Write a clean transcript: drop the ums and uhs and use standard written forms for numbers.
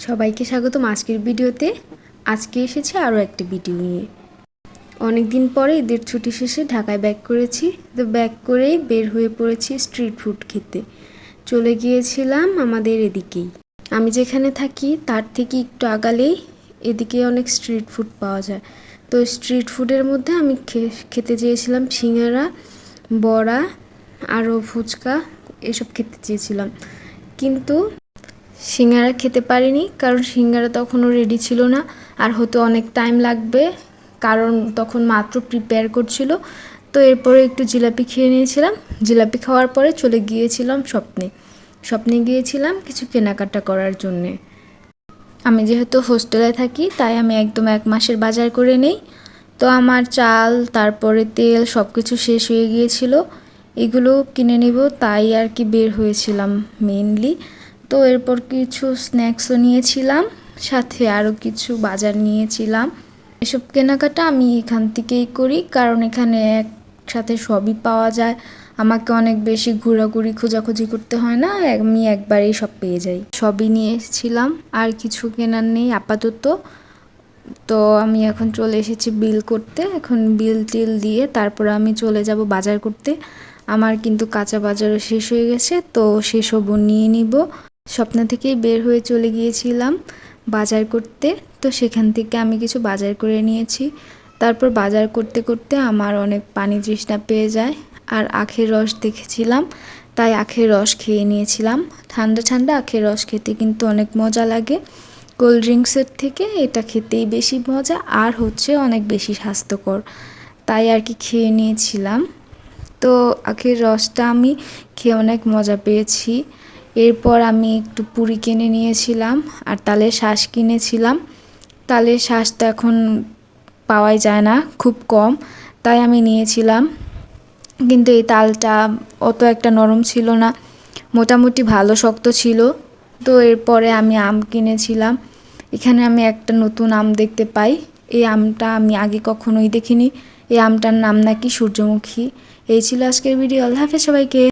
সবাইকে স্বাগতম আজকের ভিডিওতে। আজকে এসেছি আরও একটি ভিডিও নিয়ে। অনেক দিন পরে ঈদের ছুটি শেষে ঢাকায় ব্যাক করেছি। তো ব্যাক করেই বের হয়ে পড়েছি স্ট্রিট ফুড খেতে। চলে গিয়েছিলাম আমাদের এদিকেই, আমি যেখানে থাকি তার থেকে একটু আগালেই এদিকে অনেক স্ট্রিট ফুড পাওয়া যায়। তো স্ট্রিট ফুডের মধ্যে আমি খেতে চেয়েছিলাম সিঙ্গারা, বড়া, আরও ফুচকা, এসব খেতে চেয়েছিলাম। কিন্তু সিঙ্গারা খেতে পারিনি, কারণ সিঙ্গারা তখনও রেডি ছিল না, আর হতে অনেক টাইম লাগবে, কারণ তখন মাত্র প্রিপেয়ার করছিল। তো এরপরে একটু জিলাপি খেয়ে নিয়েছিলাম। জিলাপি খাওয়ার পরে চলে গিয়েছিলাম স্বপ্নে গিয়েছিলাম কিছু কেনাকাটা করার জন্যে। আমি যেহেতু হোস্টেলে থাকি তাই আমি একদম 1 মাসের বাজার করে নেই। তো আমার চাল, তারপরে তেল, সব কিছু শেষ হয়ে গিয়েছিল। এগুলো কিনে নিব তাই আর কি বের হয়েছিলাম মেইনলি। তো এরপর কিছু স্ন্যাক্সও নিয়েছিলাম, সাথে আরও কিছু বাজার নিয়েছিলাম। এসব কেনাকাটা আমি এখান থেকেই করি, কারণ এখানে একসাথে সবই পাওয়া যায়। আমাকে অনেক বেশি ঘোরাঘুরি খোঁজাখুঁজি করতে হয় না, আমি একবারেই সব পেয়ে যাই। সবই নিয়ে এসেছিলাম, আর কিছু কেনার নেই আপাতত। তো আমি এখন চলে এসেছি বিল করতে। এখন বিল টিল দিয়ে তারপর আমি চলে যাব বাজার করতে। আমার কিন্তু কাঁচা বাজারও শেষ হয়ে গেছে, তো সেসবও নিয়ে নিব। স্বপ্ন থেকেই বের হয়ে চলে গিয়েছিলাম বাজার করতে। তো সেখান থেকে আমি কিছু বাজার করে নিয়েছি। তারপর বাজার করতে করতে আমার অনেক পানি তৃষ্ণা পেয়ে যায়, আর আখের রস দেখেছিলাম তাই আখের রস খেয়ে নিয়েছিলাম। ঠান্ডা ঠান্ডা আখের রস খেতে কিন্তু অনেক মজা লাগে। কোল্ড ড্রিঙ্কসের থেকে এটা খেতেই বেশি মজা, আর হচ্ছে অনেক বেশি স্বাস্থ্যকর, তাই আর কি খেয়ে নিয়েছিলাম। তো আখের রসটা আমি খেয়ে অনেক মজা পেয়েছি। এরপর আমি একটু পুরি কিনে নিয়েছিলাম, আর তালের শাঁস কিনেছিলাম। তালের শাঁস তো এখন পাওয়াই যায় না, খুব কম, তাই আমি নিয়েছিলাম। কিন্তু এই তালটা অত একটা নরম ছিল না, মোটামুটি ভালো শক্ত ছিল। তো এরপরে আমি আম কিনেছিলাম। এখানে আমি একটা নতুন আম দেখতে পাই। এই আমটা আমি আগে কখনোই দেখিনি। এই আমটার নাম নাকি সূর্যমুখী। এই ছিল আজকের ভিডিও। আল্লাহ হাফেজ সবাইকে।